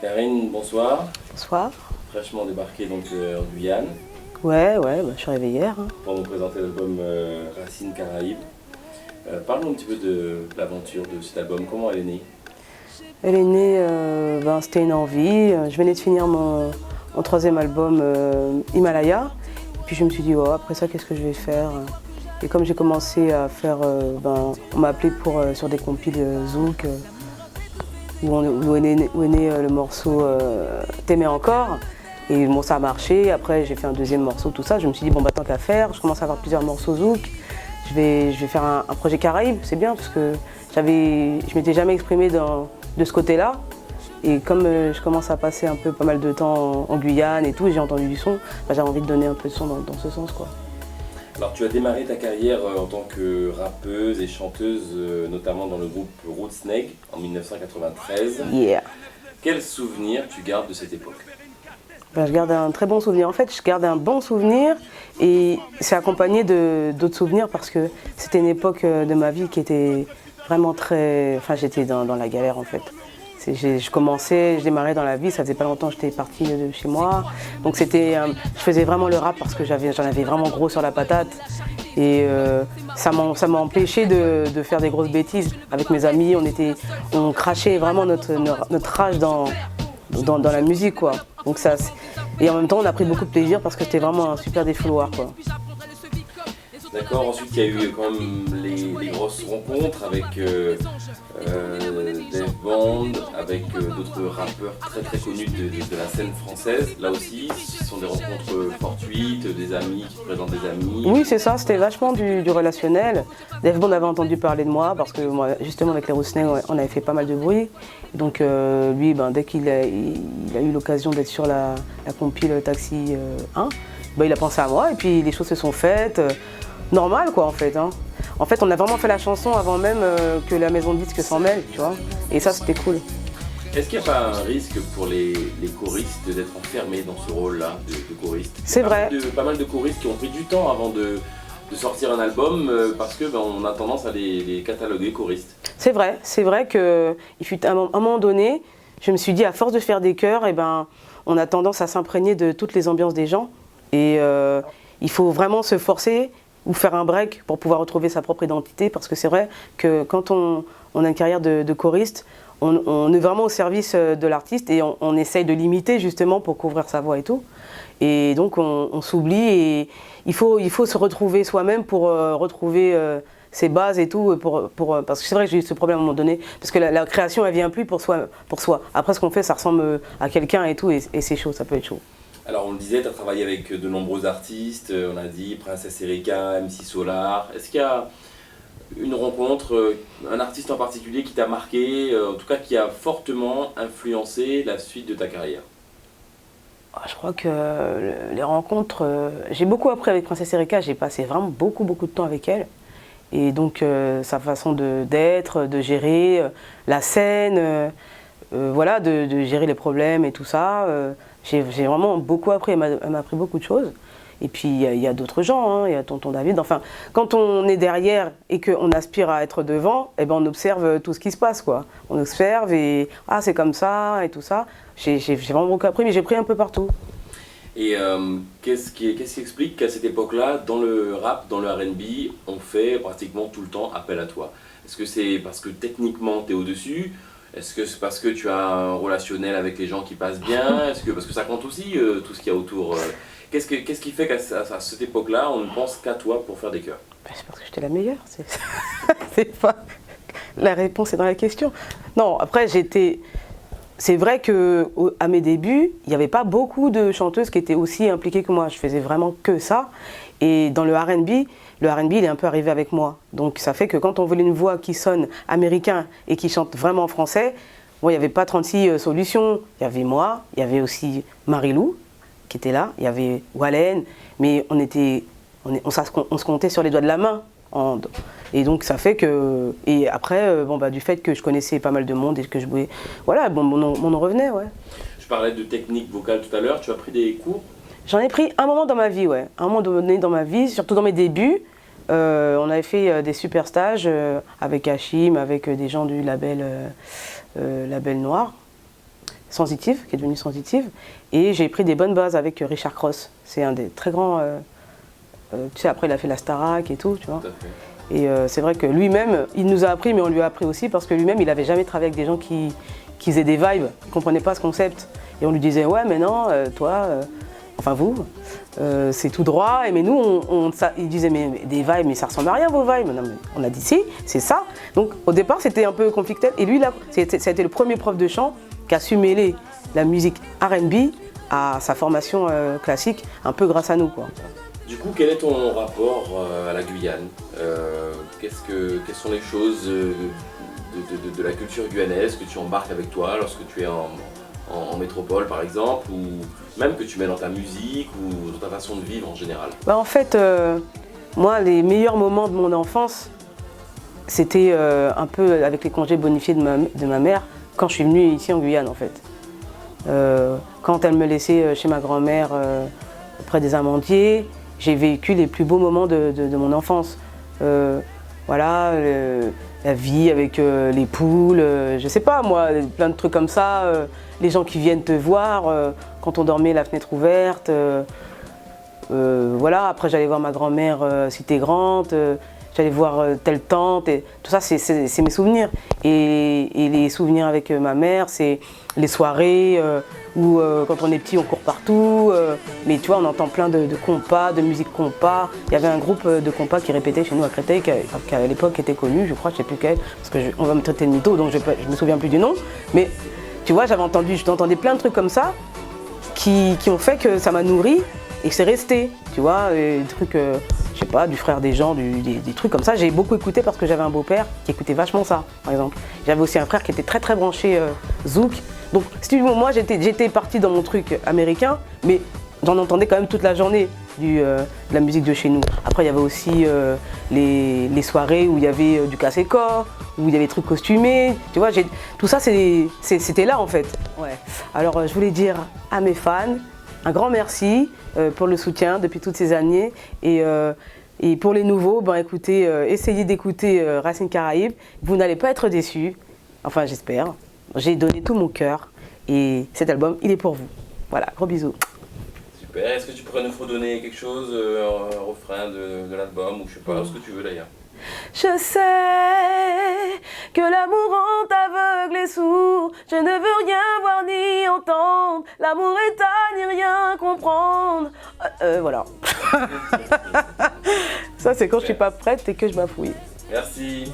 Karine, bonsoir. Bonsoir. Fraîchement débarqué donc en Guyane Ouais, je suis arrivée hier. pour nous présenter l'album Racines Caraïbes. Parle-nous un petit peu de l'aventure de cet album, comment elle est née? Elle est née, c'était une envie. Je venais de finir mon troisième album Himalaya. Et puis je me suis dit, après ça, qu'est-ce que je vais faire? Et comme j'ai commencé à faire, on m'a appelé sur des compiles Zouk, où est né le morceau T'aimais encore. Et bon, ça a marché. Après, j'ai fait un deuxième morceau, tout ça. Je me suis dit, tant qu'à faire, je commence à avoir plusieurs morceaux Zouk. Je vais faire un projet Caraïbes, c'est bien, parce que je m'étais jamais exprimée de ce côté-là. Et comme je commence à passer pas mal de temps en Guyane et tout, j'ai entendu du son, j'avais envie de donner un peu de son dans ce sens, quoi. Alors tu as démarré ta carrière en tant que rappeuse et chanteuse, notamment dans le groupe Rootsnake en 1993. Yeah. Quel souvenir tu gardes de cette époque? Je garde un très bon souvenir. En fait, je garde un bon souvenir et c'est accompagné d'autres souvenirs parce que c'était une époque de ma vie qui était vraiment très... Enfin, j'étais dans la galère en fait. Je démarrais dans la vie, ça faisait pas longtemps que j'étais partie de chez moi. Donc je faisais vraiment le rap parce que j'en avais vraiment gros sur la patate. Et ça m'a empêché de faire des grosses bêtises. Avec mes amis, on crachait vraiment notre rage dans la musique, quoi. Donc et en même temps, on a pris beaucoup de plaisir parce que c'était vraiment un super défouloir, quoi. D'accord, ensuite il y a eu quand même les grosses rencontres avec Dave Bond, avec d'autres rappeurs très très connus de la scène française. Là aussi, ce sont des rencontres fortuites, des amis qui présentent des amis. Oui, c'est ça, c'était vachement du relationnel. Dave Bond avait entendu parler de moi parce que moi, justement avec les Rootsnake, on avait fait pas mal de bruit. Donc lui, dès qu'il a eu l'occasion d'être sur la compile Taxi 1, il a pensé à moi et puis les choses se sont faites. Normal, quoi, en fait. En fait, on a vraiment fait la chanson avant même que la maison de disques s'en mêle, tu vois. Et ça, c'était cool. Est-ce qu'il n'y a pas un risque pour les choristes d'être enfermés dans ce rôle-là de choriste? C'est vrai. Pas mal de choristes qui ont pris du temps avant de sortir un album parce que on a tendance à les cataloguer choristes. C'est vrai qu'il fut un moment donné, je me suis dit, à force de faire des chœurs, on a tendance à s'imprégner de toutes les ambiances des gens. Et il faut vraiment se forcer ou faire un break pour pouvoir retrouver sa propre identité, parce que c'est vrai que quand on a une carrière de choriste, on est vraiment au service de l'artiste et on essaye de l'imiter justement pour couvrir sa voix et tout. Et donc on s'oublie et il faut se retrouver soi-même pour retrouver ses bases et tout, parce que c'est vrai que j'ai eu ce problème à un moment donné, parce que la création elle vient plus pour soi. Après ce qu'on fait ça ressemble à quelqu'un et tout, et c'est chaud, ça peut être chaud. Alors on le disait, tu as travaillé avec de nombreux artistes, on a dit Princesse Erika, MC Solar. Est-ce qu'il y a une rencontre, un artiste en particulier qui t'a marqué, en tout cas qui a fortement influencé la suite de ta carrière? Je crois que les rencontres, j'ai beaucoup appris avec Princesse Erika, j'ai passé vraiment beaucoup de temps avec elle. Et donc sa façon d'être, de gérer la scène, voilà, de gérer les problèmes et tout ça. J'ai vraiment beaucoup appris, elle m'a appris beaucoup de choses. Et puis il y a d'autres gens, il y a Tonton David. Enfin, quand on est derrière et qu'on aspire à être devant, on observe tout ce qui se passe, quoi. On observe et c'est comme ça et tout ça. J'ai vraiment beaucoup appris, mais j'ai pris un peu partout. Et qu'est-ce qui explique qu'à cette époque-là, dans le rap, dans le R&B, on fait pratiquement tout le temps appel à toi? Est-ce que c'est parce que techniquement tu es au-dessus? Est-ce que c'est parce que tu as un relationnel avec les gens qui passent bien? Parce que ça compte aussi, tout ce qu'il y a autour. Qu'est-ce qui fait qu'à cette époque-là, on ne pense qu'à toi pour faire des chœurs? C'est parce que j'étais la meilleure. C'est pas... La réponse est dans la question. Non, après c'est vrai qu'à mes débuts, il n'y avait pas beaucoup de chanteuses qui étaient aussi impliquées que moi. Je faisais vraiment que ça. Et dans le R&B, il est un peu arrivé avec moi. Donc ça fait que quand on voulait une voix qui sonne américain et qui chante vraiment français, il n'y avait pas 36 solutions. Il y avait moi, il y avait aussi Marie-Lou qui était là, il y avait Wallen, mais on se comptait sur les doigts de la main. Et donc ça fait que... Et après, du fait que je connaissais pas mal de monde et que je jouais... Voilà, mon nom revenait, ouais. Je parlais de technique vocale tout à l'heure, tu as pris des cours? J'en ai pris un moment dans ma vie, ouais. Un moment donné dans ma vie, surtout dans mes débuts. On avait fait des super stages avec Hachim, avec des gens du label Noir, Sensitive, qui est devenu Sensitive. Et j'ai pris des bonnes bases avec Richard Cross. C'est un des très grands... tu sais, après il a fait la Starac et tout, tu vois. Et c'est vrai que lui-même, il nous a appris, mais on lui a appris aussi parce que lui-même, il n'avait jamais travaillé avec des gens qui faisaient des vibes, qui ne comprenaient pas ce concept. Et on lui disait, ouais, mais non, toi, enfin vous, c'est tout droit. Et mais nous, il disait, mais des vibes, mais ça ressemble à rien vos vibes. Non, mais on a dit, si, c'est ça. Donc au départ, c'était un peu conflictuel. Et lui, là, ça a été le premier prof de chant qui a su mêler la musique R&B à sa formation classique, un peu grâce à nous, quoi. Du coup, quel est ton rapport à la Guyane? Quelles sont les choses de la culture guyanaise que tu embarques avec toi lorsque tu es en métropole, par exemple, ou même que tu mets dans ta musique ou dans ta façon de vivre en général? Bah, en fait, moi, les meilleurs moments de mon enfance, c'était un peu avec les congés bonifiés de ma mère quand je suis venue ici en Guyane, en fait. Quand elle me laissait chez ma grand-mère près des Amandiers, j'ai vécu les plus beaux moments de mon enfance. Voilà, la vie avec les poules, je sais pas moi, plein de trucs comme ça, les gens qui viennent te voir quand on dormait la fenêtre ouverte. Voilà, après j'allais voir ma grand-mère Cité Grande, j'allais voir telle tante, et tout ça c'est mes souvenirs. Et les souvenirs avec ma mère, c'est les soirées où quand on est petit on court partout, mais tu vois on entend plein de compas, de musique compas. Il y avait un groupe de compas qui répétait chez nous à Créteil, qui à l'époque était connu, je crois, je sais plus quel, parce qu'on va me traiter de mytho donc je me souviens plus du nom. Mais tu vois, j'entendais plein de trucs comme ça qui ont fait que ça m'a nourri et que c'est resté, tu vois, des trucs, je sais pas, du frère des gens, des trucs comme ça. J'ai beaucoup écouté parce que j'avais un beau-père qui écoutait vachement ça, par exemple. J'avais aussi un frère qui était très très branché zouk. Donc, si tu veux, moi j'étais partie dans mon truc américain, mais j'en entendais quand même toute la journée de la musique de chez nous. Après, il y avait aussi les soirées où il y avait du casse-corps, où il y avait des trucs costumés. Tu vois, tout ça, c'était là en fait. Ouais. Alors, je voulais dire à mes fans, un grand merci pour le soutien depuis toutes ces années. Et pour les nouveaux, ben écoutez, essayez d'écouter Racine Caraïbes. Vous n'allez pas être déçus. Enfin, j'espère. J'ai donné tout mon cœur. Et cet album, il est pour vous. Voilà, gros bisous. Super. Est-ce que tu pourrais nous redonner quelque chose, un refrain de l'album, ou je sais pas, ce que tu veux d'ailleurs? Je sais que l'amour rend aveugle et sourd. Je ne veux rien voir ni entendre. L'amour est à n'y rien comprendre. Voilà. Ça, c'est quand je suis pas prête et que je bafouille. Merci.